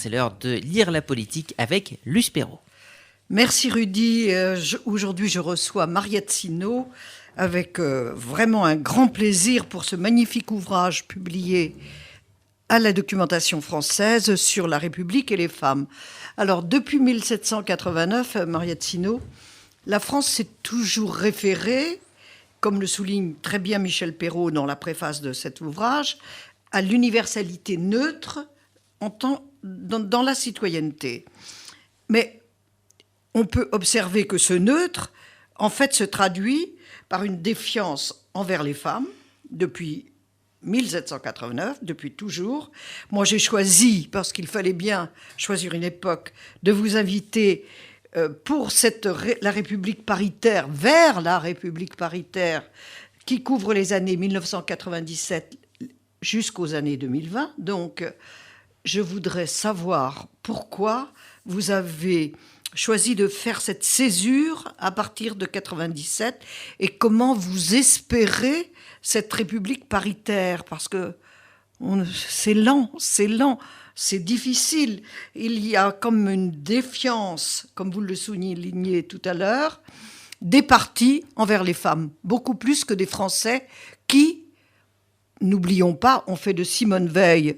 c'est l'heure de lire la politique avec Luce Perrault. Merci Rudy. Aujourd'hui, je reçois Mariette Sinaud avec vraiment un grand plaisir pour ce magnifique ouvrage publié à la documentation française sur la République et les femmes. Alors, depuis 1789, Mariette Sinaud, la France s'est toujours référée, comme le souligne très bien Michel Perrault dans la préface de cet ouvrage, à l'universalité neutre dans la citoyenneté. Mais on peut observer que ce neutre, en fait, se traduit par une défiance envers les femmes depuis 1789, depuis toujours. Moi, j'ai choisi, parce qu'il fallait bien choisir une époque, de vous inviter pour la République paritaire, vers la République paritaire, qui couvre les années 1997 jusqu'aux années 2020. Donc, je voudrais savoir pourquoi vous avez choisi de faire cette césure à partir de 97 et comment vous espérez cette République paritaire, parce que c'est lent, c'est difficile. Il y a comme une défiance, comme vous le soulignez tout à l'heure, des partis envers les femmes, beaucoup plus que des Français qui, n'oublions pas, ont fait de Simone Veil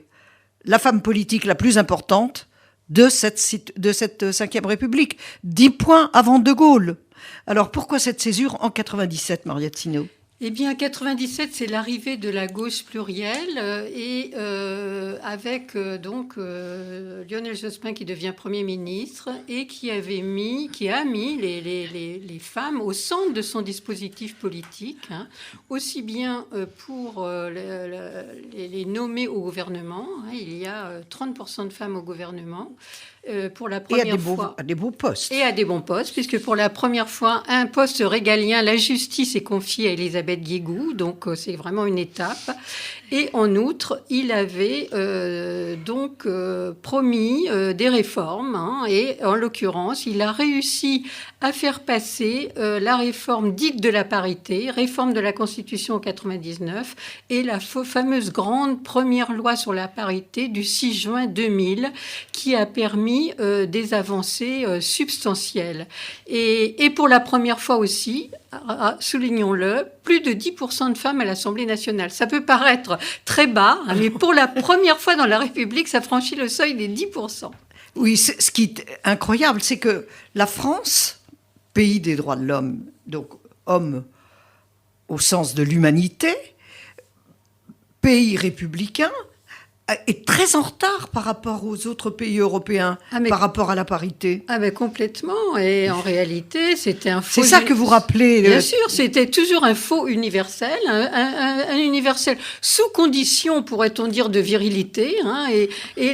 la femme politique la plus importante de cette 5e République, 10 points avant De Gaulle. Alors pourquoi cette césure en 97, Mariette Sinaud ? Eh bien, 97, c'est l'arrivée de la gauche plurielle et avec Lionel Jospin qui devient Premier ministre et qui a mis les femmes au centre de son dispositif politique, aussi bien pour les nommer au gouvernement. Il y a 30% de femmes au gouvernement. Pour la première fois. À des beaux postes. Et à des bons postes, puisque pour la première fois, un poste régalien, la justice, est confié à Élisabeth Guégou, donc c'est vraiment une étape. Et en outre, il avait promis des réformes, et en l'occurrence, il a réussi à faire passer la réforme dite de la parité, réforme de la Constitution en 99, et la fameuse grande première loi sur la parité du 6 juin 2000, qui a permis des avancées substantielles. Et pour la première fois aussi, soulignons-le, plus de 10% de femmes à l'Assemblée nationale. Ça peut paraître très bas, mais pour la première fois dans la République, ça franchit le seuil des 10%. Oui, ce qui est incroyable, c'est que la France, pays des droits de l'homme, donc homme au sens de l'humanité, pays républicain, est très en retard par rapport aux autres pays européens, par rapport à la parité. Ah mais complètement. Et en réalité, c'était un faux... C'est ça que vous rappelez. Bien sûr, c'était toujours un faux universel, un universel sous condition, pourrait-on dire, de virilité. Et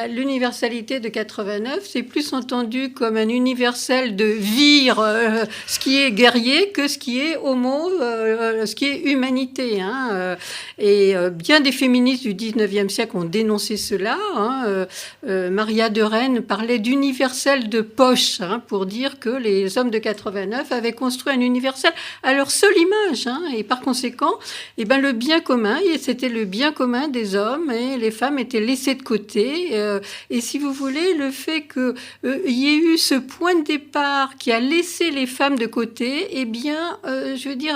l'universalité de 89, c'est plus entendu comme un universel de vire, ce qui est guerrier, que ce qui est homo, ce qui est humanité. Et bien des féministes du 19e siècle ont dénoncé cela. Maria de Rennes parlait d'universel de poche, pour dire que les hommes de 89 avaient construit un universel à leur seule image. Et par conséquent, le bien commun, c'était le bien commun des hommes et les femmes étaient laissées de côté. Et si vous voulez, le fait qu'il y ait eu ce point de départ qui a laissé les femmes de côté,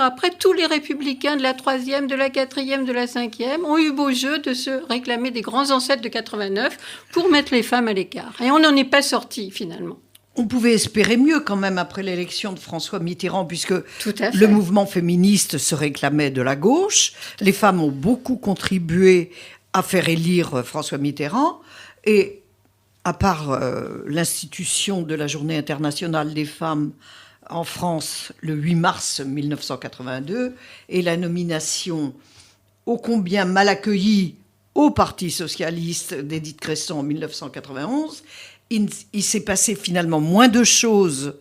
après, tous les républicains de la 3e, de la 4e, de la 5e ont eu beau jeu de se réclamer des grands ancêtres de 89 pour mettre les femmes à l'écart. Et on n'en est pas sorti, finalement. On pouvait espérer mieux quand même après l'élection de François Mitterrand, puisque le mouvement féministe se réclamait de la gauche. Les femmes ont beaucoup contribué à faire élire François Mitterrand. Et à part l'institution de la Journée internationale des femmes en France le 8 mars 1982 et la nomination ô combien mal accueillie au Parti socialiste d'Édith Cresson en 1991, il s'est passé finalement moins de choses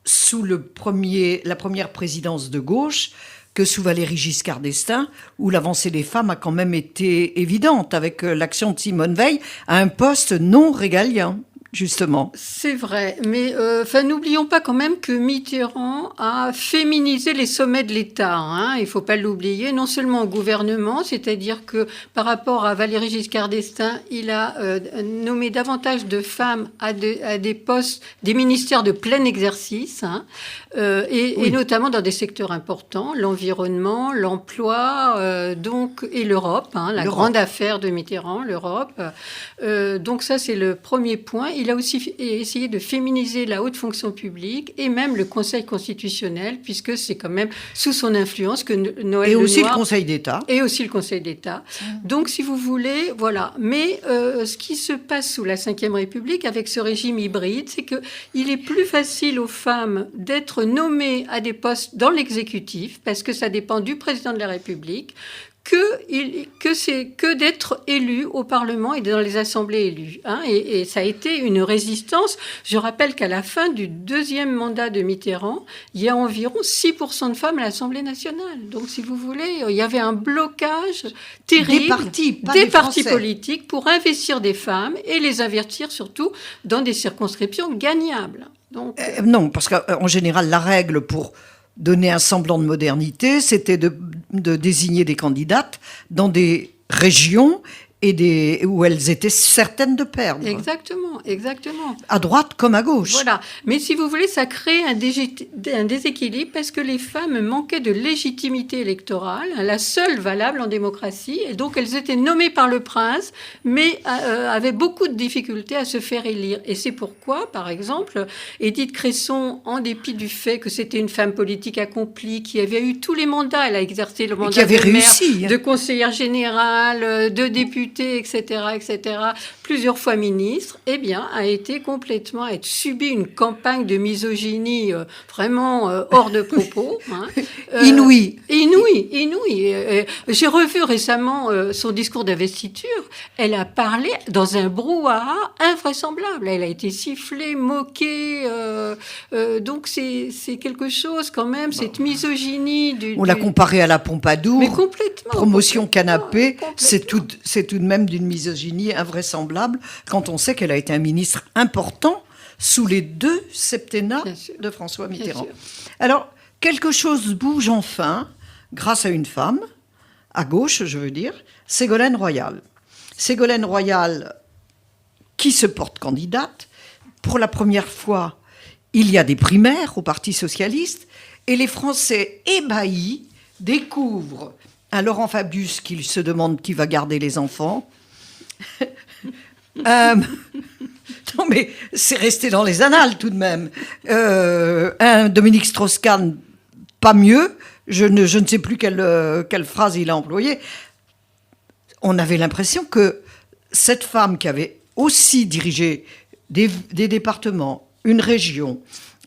sous la première présidence de gauche que sous Valéry Giscard d'Estaing, où l'avancée des femmes a quand même été évidente, avec l'action de Simone Veil à un poste non régalien. justement. C'est vrai, mais n'oublions pas quand même que Mitterrand a féminisé les sommets de l'État. Hein, il ne faut pas l'oublier, non seulement au gouvernement, c'est-à-dire que par rapport à Valéry Giscard d'Estaing, il a nommé davantage de femmes à des postes, des ministères de plein exercice, hein, et notamment dans des secteurs importants, l'environnement, l'emploi, et l'Europe, hein, la grande affaire de Mitterrand, l'Europe. Donc ça, c'est le premier point. Il a aussi essayé de féminiser la haute fonction publique et même le Conseil constitutionnel, puisque c'est quand même sous son influence que Noël Lenoir... Et aussi le Conseil d'État. Et aussi le Conseil d'État. Donc, si vous voulez, voilà. Mais ce qui se passe sous la Ve République, avec ce régime hybride, c'est qu'il est plus facile aux femmes d'être nommées à des postes dans l'exécutif, parce que ça dépend du président de la République, que d'être élu au Parlement et dans les assemblées élues. Hein, et ça a été une résistance. Je rappelle qu'à la fin du deuxième mandat de Mitterrand, il y a environ 6% de femmes à l'Assemblée nationale. Donc, si vous voulez, il y avait un blocage terrible des partis politiques pour investir des femmes et les investir surtout dans des circonscriptions gagnables. Donc, non, parce qu'en général, la règle pour donner un semblant de modernité, c'était de désigner des candidates dans des régions où elles étaient certaines de perdre. Exactement. À droite comme à gauche. Voilà. Mais si vous voulez, ça crée un déséquilibre parce que les femmes manquaient de légitimité électorale, la seule valable en démocratie. Et donc, elles étaient nommées par le prince, mais avaient beaucoup de difficultés à se faire élire. Et c'est pourquoi, par exemple, Édith Cresson, en dépit du fait que c'était une femme politique accomplie, qui avait eu tous les mandats, elle a exercé le mandat de maire, de conseillère générale, de députée, etc., plusieurs fois ministre, eh bien, a subi une campagne de misogynie vraiment hors de propos. Hein. Inouïe. J'ai revu récemment son discours d'investiture. Elle a parlé dans un brouhaha invraisemblable. Elle a été sifflée, moquée. Donc, c'est quelque chose quand même, cette misogynie. On l'a comparée à la Pompadour. Mais complètement. Promotion canapé, c'est tout de même d'une misogynie invraisemblable quand on sait qu'elle a été un ministre important sous les 2 septennats de François Mitterrand. Alors, quelque chose bouge enfin grâce à une femme, à gauche, je veux dire, Ségolène Royal. Ségolène Royal qui se porte candidate. Pour la première fois, il y a des primaires au Parti socialiste et les Français ébahis découvrent un Laurent Fabius qui se demande qui va garder les enfants. Non, mais c'est resté dans les annales tout de même. Un Dominique Strauss-Kahn, pas mieux. Je ne sais plus quelle phrase il a employée. On avait l'impression que cette femme qui avait aussi dirigé des départements, une région,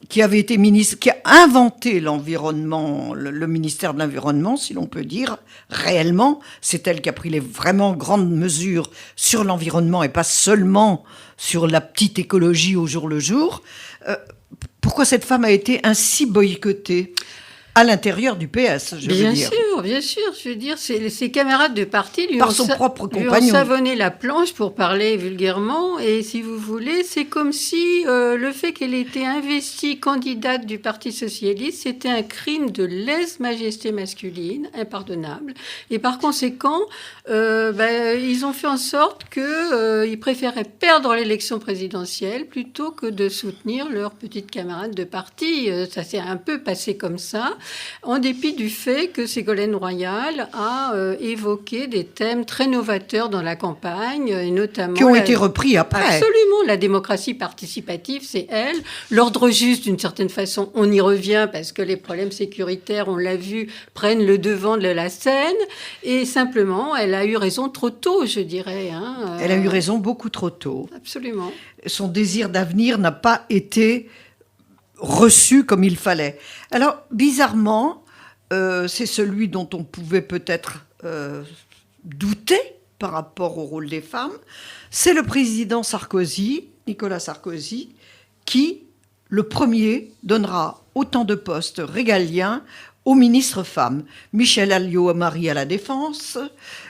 qui avait été ministre, qui a inventé l'environnement, le ministère de l'Environnement, si l'on peut dire, réellement, c'est elle qui a pris les vraiment grandes mesures sur l'environnement et pas seulement sur la petite écologie au jour le jour. Pourquoi cette femme a été ainsi boycottée à l'intérieur du PS, je veux dire. Bien sûr. Je veux dire, ses camarades de parti lui Par ont son propre lui ont compagnon. savonné la planche, pour parler vulgairement. Et si vous voulez, c'est comme si le fait qu'elle ait été investie candidate du Parti socialiste, c'était un crime de lèse-majesté masculine, impardonnable. Et par conséquent, ils ont fait en sorte qu'ils préféraient perdre l'élection présidentielle plutôt que de soutenir leurs petites camarades de parti. Ça s'est un peu passé comme ça, en dépit du fait que Ségolène Royal a évoqué des thèmes très novateurs dans la campagne, et notamment... Qui ont été repris après. Absolument. La démocratie participative, c'est elle. L'ordre juste, d'une certaine façon, on y revient parce que les problèmes sécuritaires, on l'a vu, prennent le devant de la scène. Et simplement, elle a eu raison trop tôt, je dirais. Hein. Elle a eu raison beaucoup trop tôt. Absolument. Son désir d'avenir n'a pas été reçu comme il fallait. Alors, bizarrement, c'est celui dont on pouvait peut-être douter par rapport au rôle des femmes. C'est le président Sarkozy, Nicolas Sarkozy, qui, le premier, donnera autant de postes régaliens aux ministres femmes. Michèle Alliot-Marie à la Défense,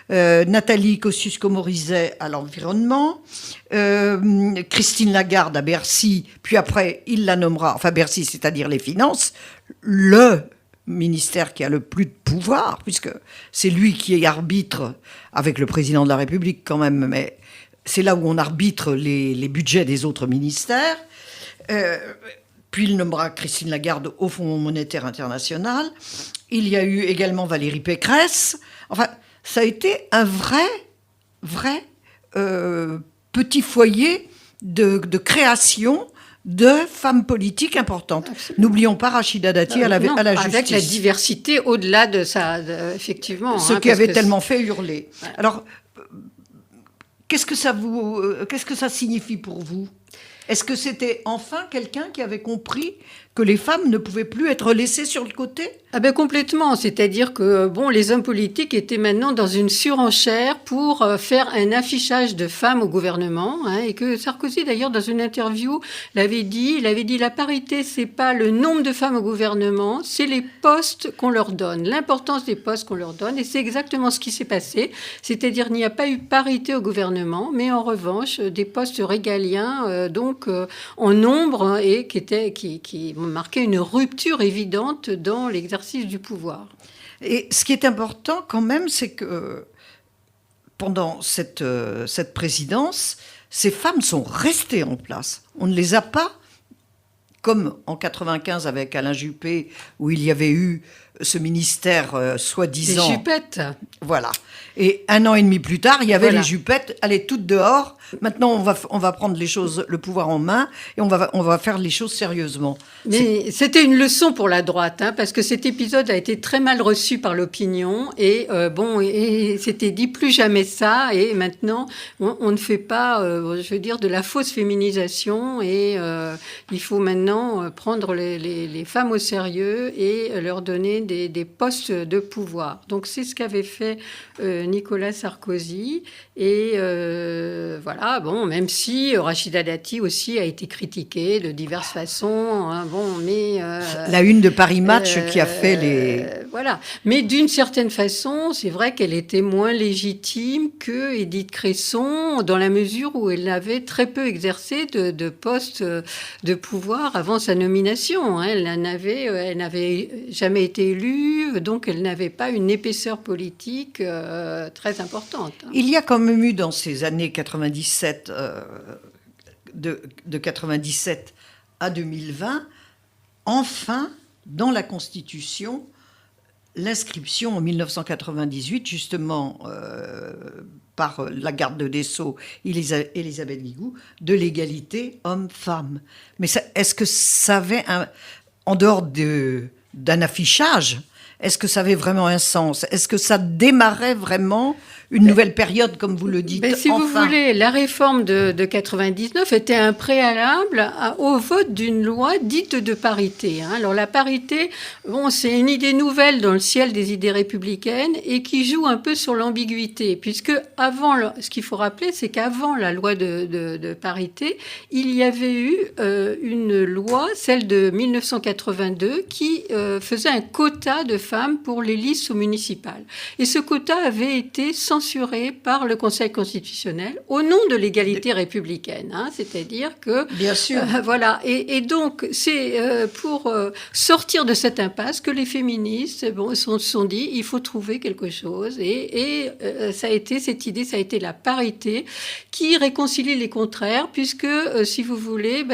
Nathalie Kosciusko-Morizet à l'Environnement, Christine Lagarde à Bercy, puis après, il la nommera, enfin Bercy, c'est-à-dire les Finances, le ministère qui a le plus de pouvoir, puisque c'est lui qui est arbitre, avec le président de la République quand même, mais c'est là où on arbitre les budgets des autres ministères. Puis il nommera Christine Lagarde au Fonds monétaire international. Il y a eu également Valérie Pécresse. Enfin, ça a été un vrai petit foyer de création de femmes politiques importantes. Absolument. N'oublions pas Rachida Dati à la justice. Avec la diversité au-delà de ça, effectivement. Ce qui avait tellement fait hurler. Ouais. Alors, qu'est-ce que ça signifie pour vous ? Est-ce que c'était enfin quelqu'un qui avait compris que les femmes ne pouvaient plus être laissées sur le côté ? Ah ben complètement, c'est-à-dire que les hommes politiques étaient maintenant dans une surenchère pour faire un affichage de femmes au gouvernement, et que Sarkozy d'ailleurs dans une interview il avait dit la parité c'est pas le nombre de femmes au gouvernement, c'est les postes qu'on leur donne, l'importance des postes qu'on leur donne, et c'est exactement ce qui s'est passé, c'est-à-dire il n'y a pas eu parité au gouvernement, mais en revanche des postes régaliens en nombre et qui marquaient une rupture évidente dans l'exercice du pouvoir. Et ce qui est important quand même, c'est que pendant cette présidence, ces femmes sont restées en place. On ne les a pas, comme en 95 avec Alain Juppé, où il y avait eu ce ministère soi-disant... Les Juppettes. Voilà. Et 1 an et demi plus tard, il y avait les Juppettes, allez, toutes dehors. Maintenant, on va prendre le pouvoir en main et on va faire les choses sérieusement. Mais c'était une leçon pour la droite, parce que cet épisode a été très mal reçu par l'opinion et c'était dit plus jamais ça. Et maintenant, on ne fait pas, de la fausse féminisation et il faut maintenant prendre les femmes au sérieux et leur donner des postes de pouvoir. Donc c'est ce qu'avait fait Nicolas Sarkozy et même si Rachida Dati aussi a été critiquée de diverses façons, la une de Paris Match qui a fait les... Voilà, mais d'une certaine façon, c'est vrai qu'elle était moins légitime que Édith Cresson dans la mesure où elle avait très peu exercé de poste de pouvoir avant sa nomination. Elle n'avait jamais été élue, donc elle n'avait pas une épaisseur politique très importante. Il y a quand même eu dans ces années 97, de 97 à 2020, enfin, dans la Constitution, l'inscription en 1998, justement, par la garde des Sceaux, Elisabeth Guigou, de l'égalité homme-femme. Mais est-ce que ça avait, en dehors d'un affichage, est-ce que ça avait vraiment un sens ? Est-ce que ça démarrait vraiment une nouvelle période, comme vous le dites ? Si vous voulez, la réforme de 99 était un préalable au vote d'une loi dite de parité. Alors la parité, c'est une idée nouvelle dans le ciel des idées républicaines et qui joue un peu sur l'ambiguïté, puisque ce qu'il faut rappeler, c'est qu'avant la loi de parité, il y avait eu une loi, celle de 1982, qui faisait un quota de femmes pour les listes municipales. Et ce quota avait été censuré par le Conseil constitutionnel au nom de l'égalité républicaine. C'est-à-dire que... Bien sûr. Voilà. Et donc, c'est pour sortir de cette impasse que les féministes se sont dit il faut trouver quelque chose. Et ça a été cette idée, ça a été la parité qui réconcilie les contraires, puisque, si vous voulez,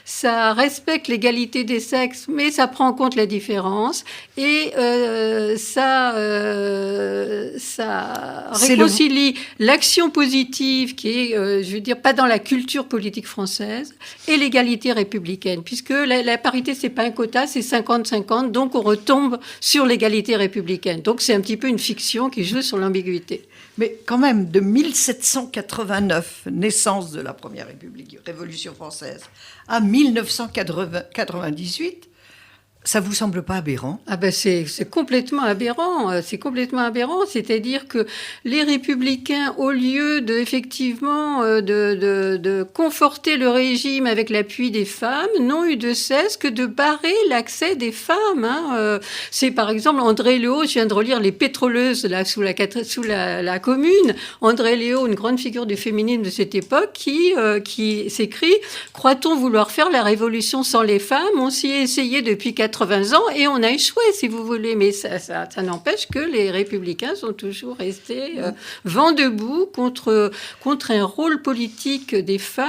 ça respecte l'égalité des sexes, mais ça prend en compte la différence. Et ça réconcilie l'action positive qui est, pas dans la culture politique française, et l'égalité républicaine, puisque la parité, c'est pas un quota, c'est 50-50, donc on retombe sur l'égalité républicaine. Donc c'est un petit peu une fiction qui joue sur l'ambiguïté. Mais quand même, de 1789, naissance de la Première République, Révolution française, à 1998, Ça vous semble pas aberrant? Ah ben c'est complètement aberrant, c'est complètement aberrant, c'est-à-dire que les républicains, au lieu de effectivement de conforter le régime avec l'appui des femmes, n'ont eu de cesse que de barrer l'accès des femmes. Hein. C'est par exemple André Léo, je viens de relire Les Pétroleuses là sous la Commune. André Léo, une grande figure du féminisme de cette époque, qui s'écrit: croit-on vouloir faire la révolution sans les femmes? On s'y est essayé depuis 80 ans et on a échoué, si vous voulez. Mais ça n'empêche que les républicains sont toujours restés vent debout contre un rôle politique des femmes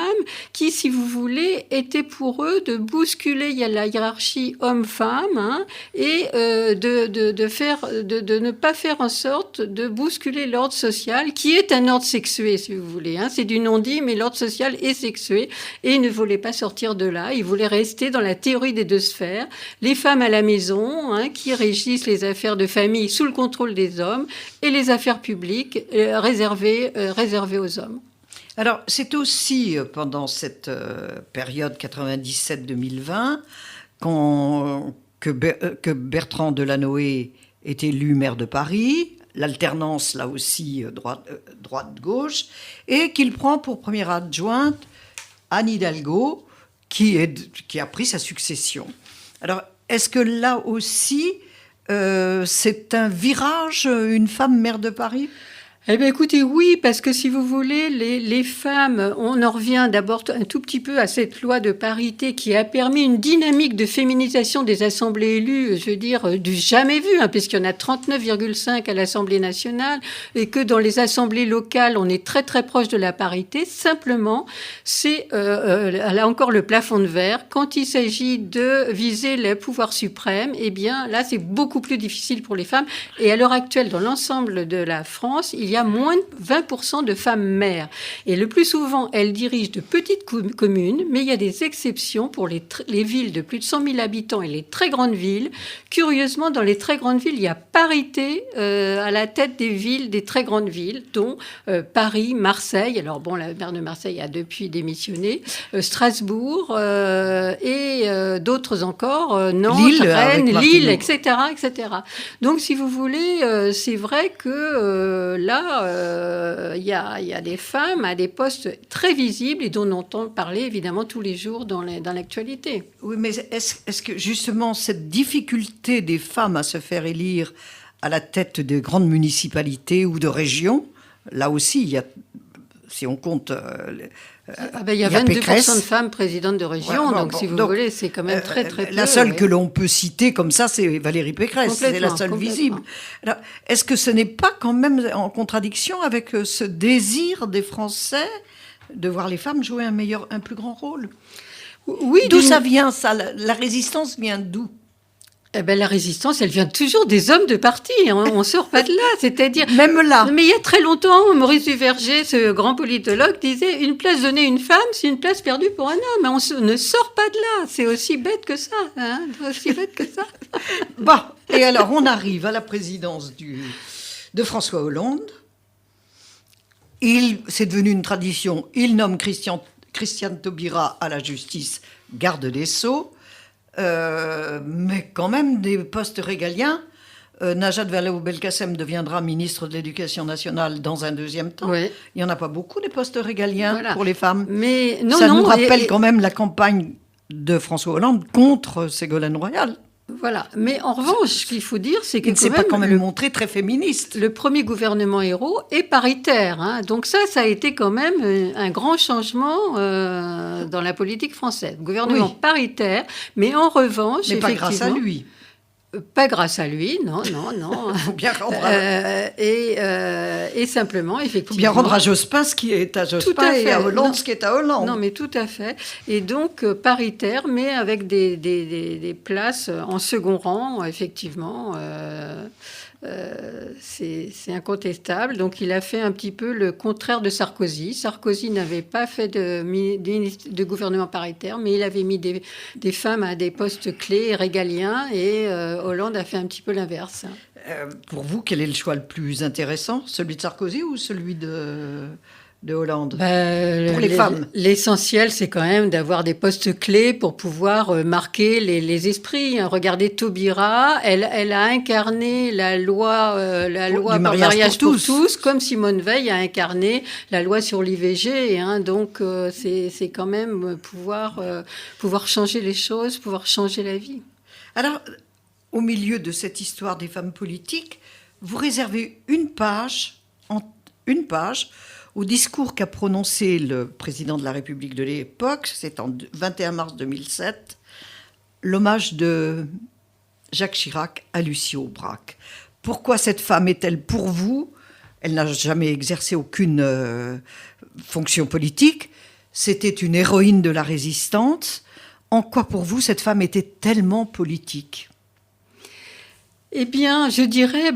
qui, si vous voulez, était pour eux de bousculer la hiérarchie homme-femme, hein, et de ne pas faire en sorte de bousculer l'ordre social, qui est un ordre sexué, si vous voulez. Hein. C'est du non-dit, mais l'ordre social est sexué et ils ne voulaient pas sortir de là. Ils voulaient rester dans la théorie des deux sphères. Les femmes à la maison, hein, qui régissent les affaires de famille sous le contrôle des hommes, et les affaires publiques réservées aux hommes. Alors, c'est aussi pendant cette période 97-2020 que Bertrand Delanoë est élu maire de Paris, l'alternance là aussi droite-gauche, et qu'il prend pour première adjointe Anne Hidalgo, qui a pris sa succession. Alors, est-ce que là aussi, c'est un virage, une femme maire de Paris ? Eh bien, écoutez, oui, parce que si vous voulez, les femmes, on en revient d'abord un tout petit peu à cette loi de parité qui a permis une dynamique de féminisation des assemblées élues, je veux dire, du jamais vu, hein, puisqu'il y en a 39,5 à l'Assemblée nationale, et que dans les assemblées locales, on est très très proche de la parité. Simplement, c'est là encore le plafond de verre. Quand il s'agit de viser le pouvoir suprême, eh bien là, c'est beaucoup plus difficile pour les femmes. Et à l'heure actuelle, dans l'ensemble de la France, il y a moins de 20% de femmes maires. Et le plus souvent, elles dirigent de petites communes, mais il y a des exceptions pour les villes de plus de 100 000 habitants et les très grandes villes. Curieusement, dans les très grandes villes, il y a parité à la tête des villes, des très grandes villes, dont Paris, Marseille. Alors bon, la maire de Marseille a depuis démissionné. Strasbourg et d'autres encore, Nantes, Rennes, Lille, etc., etc. Donc, si vous voulez, c'est vrai que là, il y a des femmes à des postes très visibles et dont on entend parler évidemment tous les jours dans l'actualité. Oui, mais est-ce que justement cette difficulté des femmes à se faire élire à la tête de grandes municipalités ou de régions, là aussi, il y a, si on compte... il y a 22% Pécresse. De femmes présidentes de région, donc si vous voulez, c'est quand même très très peu. La seule que l'on peut citer comme ça, c'est Valérie Pécresse, c'est la seule visible. Alors, est-ce que ce n'est pas quand même en contradiction avec ce désir des Français de voir les femmes jouer un plus grand rôle? Oui. D'où ça vient, ça? La résistance vient d'où? Eh ben, la résistance, elle vient toujours des hommes de parti. On sort pas de là. C'est-à-dire. Même là. Mais il y a très longtemps, Maurice Duverger, ce grand politologue, disait: une place donnée à une femme, c'est une place perdue pour un homme. On ne sort pas de là. C'est aussi bête que ça. Hein, aussi bête que ça. Bon. Et alors, on arrive à la présidence de François Hollande. C'est devenu une tradition. Il nomme Christiane Taubira à la justice, garde des Sceaux. Mais quand même des postes régaliens. Najat Vallaud-Belkacem deviendra ministre de l'Éducation nationale dans un deuxième temps. Oui. Il n'y en a pas beaucoup des postes régaliens pour les femmes. Mais ça nous rappelle quand même la campagne de François Hollande contre Ségolène Royal. Voilà. Mais en revanche, ce qu'il faut dire, c'est que il ne s'est pas quand même montré très féministe. Le premier gouvernement Ayrault est paritaire. Hein. Donc ça a été quand même un grand changement dans la politique française. Gouvernement paritaire, mais en revanche... Mais pas grâce à lui. Pas grâce à lui, non. Il faut bien rendre et simplement, effectivement... Il faut bien rendre à Jospin ce qui est à Jospin et à Hollande ce qui est à Hollande. Non, mais tout à fait. Et donc, paritaire, mais avec des places en second rang, effectivement... c'est incontestable. Donc, il a fait un petit peu le contraire de Sarkozy. Sarkozy n'avait pas fait de gouvernement paritaire, mais il avait mis des femmes à des postes clés et régaliens, et Hollande a fait un petit peu l'inverse. Pour vous, quel est le choix le plus intéressant? Celui de Sarkozy ou celui de de Hollande Pour les femmes. L'essentiel, c'est quand même d'avoir des postes clés pour pouvoir marquer les esprits. Regardez Taubira, elle a incarné la loi Du mariage pour tous, comme Simone Veil a incarné la loi sur l'IVG. Donc, c'est quand même pouvoir changer les choses, pouvoir changer la vie. Alors, au milieu de cette histoire des femmes politiques, vous réservez une page au discours qu'a prononcé le président de la République de l'époque, c'est en 21 mars 2007, l'hommage de Jacques Chirac à Lucie Aubrac. Pourquoi cette femme est-elle pour vous? Elle n'a jamais exercé aucune fonction politique. C'était une héroïne de la résistance. En quoi pour vous cette femme était tellement politique? Eh bien, je dirais,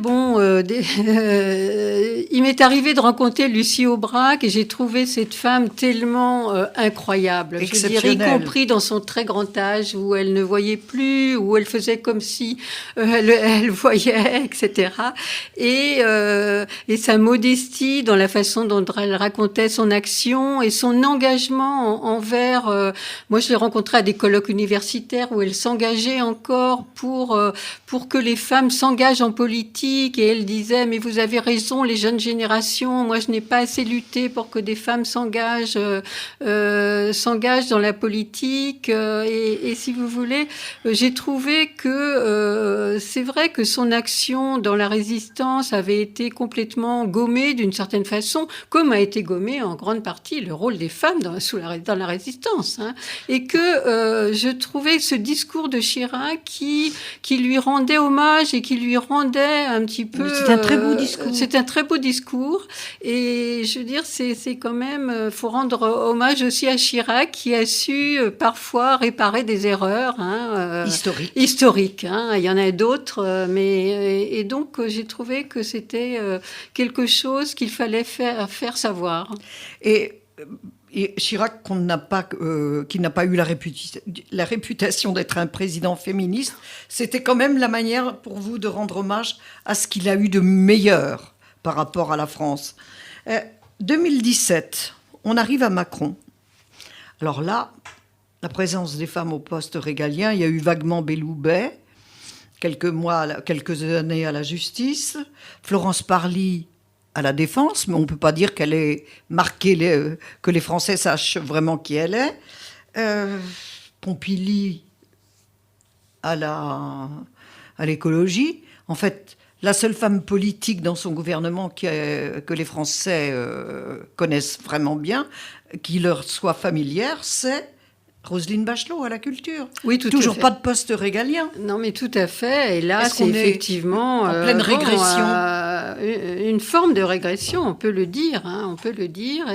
il m'est arrivé de rencontrer Lucie Aubrac et j'ai trouvé cette femme tellement incroyable. Je dirais, y compris dans son très grand âge où elle ne voyait plus, où elle faisait comme si elle voyait, etc. Et sa modestie dans la façon dont elle racontait son action et son engagement envers... moi, je l'ai rencontrée à des colloques universitaires où elle s'engageait encore pour que les femmes s'engagent en politique, et elle disait mais vous avez raison, les jeunes générations, moi je n'ai pas assez lutté pour que des femmes s'engagent dans la politique, et si vous voulez, j'ai trouvé que c'est vrai que son action dans la résistance avait été complètement gommée d'une certaine façon, comme a été gommé en grande partie le rôle des femmes dans la résistance, et que je trouvais ce discours de Chirac qui lui rendait hommage et qui lui rendait un petit peu... C'est un très beau discours. C'est un très beau discours. Et je veux dire, c'est quand même... faut rendre hommage aussi à Chirac qui a su parfois réparer des erreurs historiques. Il y en a d'autres, et donc j'ai trouvé que c'était quelque chose qu'il fallait faire savoir. Et Chirac, qui n'a pas eu la réputation d'être un président féministe, c'était quand même la manière pour vous de rendre hommage à ce qu'il a eu de meilleur par rapport à la France. 2017, on arrive à Macron. Alors là, la présence des femmes au poste régalien, il y a eu vaguement Belloubet, quelques années à la justice, Florence Parly à la défense, mais on ne peut pas dire qu'elle ait marqué que les Français sachent vraiment qui elle est. Pompili à l'écologie. En fait, la seule femme politique dans son gouvernement que les Français connaissent vraiment bien, qui leur soit familière, c'est Roselyne Bachelot à la culture. Oui, toujours pas de poste régalien. Non, mais tout à fait. Et là, c'est effectivement en pleine régression. Une forme de régression, on peut le dire. On peut le dire.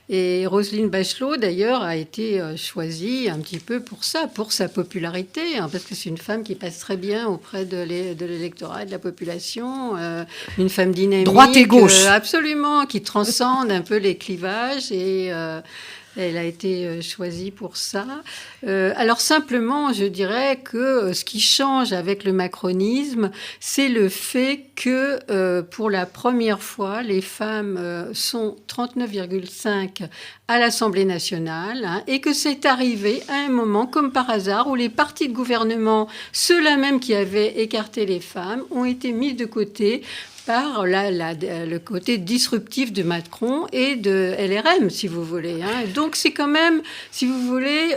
Et Roselyne Bachelot, d'ailleurs, a été choisie un petit peu pour ça, pour sa popularité, parce que c'est une femme qui passe très bien auprès de l'électorat et de la population, une femme dynamique, droite et gauche, absolument, qui transcende un peu les clivages et elle a été choisie pour ça. Alors simplement, je dirais que ce qui change avec le macronisme, c'est le fait que pour la première fois, les femmes sont 39,5 à l'Assemblée nationale, et que c'est arrivé à un moment, comme par hasard, où les partis de gouvernement, ceux-là même qui avaient écarté les femmes, ont été mis de côté par le côté disruptif de Macron et de LRM, si vous voulez. Donc c'est quand même, si vous voulez,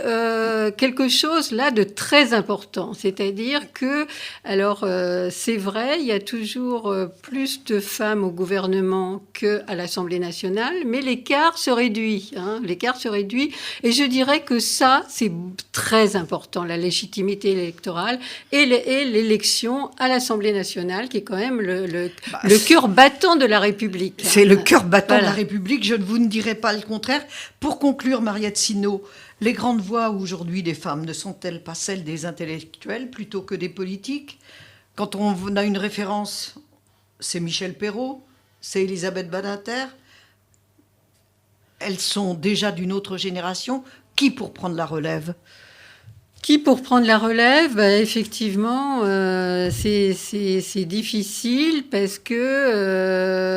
quelque chose là de très important. C'est-à-dire que, alors c'est vrai, il y a toujours plus de femmes au gouvernement qu'à l'Assemblée nationale, mais l'écart se réduit. L'écart se réduit, et je dirais que ça, c'est très important, la légitimité électorale et l'élection à l'Assemblée nationale, qui est quand même le cœur battant de la République. C'est le cœur battant de la République, je ne vous dirai pas le contraire. Pour conclure, Mariette Sinault, les grandes voix aujourd'hui des femmes ne sont-elles pas celles des intellectuels plutôt que des politiques? Quand on a une référence, c'est Michel Perrault, c'est Elisabeth Badinter. Elles sont déjà d'une autre génération. Qui pour prendre la relève? Qui pour prendre la relève? Effectivement, c'est difficile parce que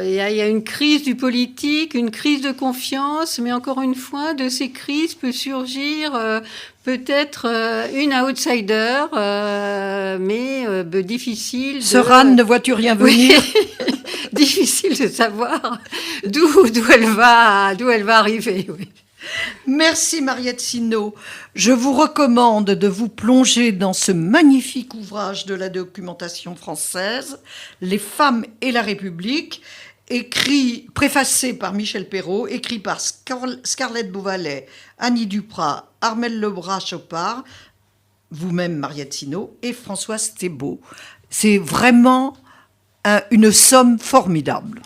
il y a une crise du politique, une crise de confiance, mais encore une fois, de ces crises peut surgir peut-être une outsider, mais difficile. Serane, ne vois-tu rien venir? Oui. Difficile de savoir d'où elle va arriver. Oui. Merci Mariette Sinault. Je vous recommande de vous plonger dans ce magnifique ouvrage de la documentation française, Les femmes et la République, préfacé par Michel Perrault, écrit par Scarlett Beauvalet, Annie Duprat, Armelle Lebras-Chopard, vous-même Mariette Sinault et Françoise Thébault. C'est vraiment une somme formidable.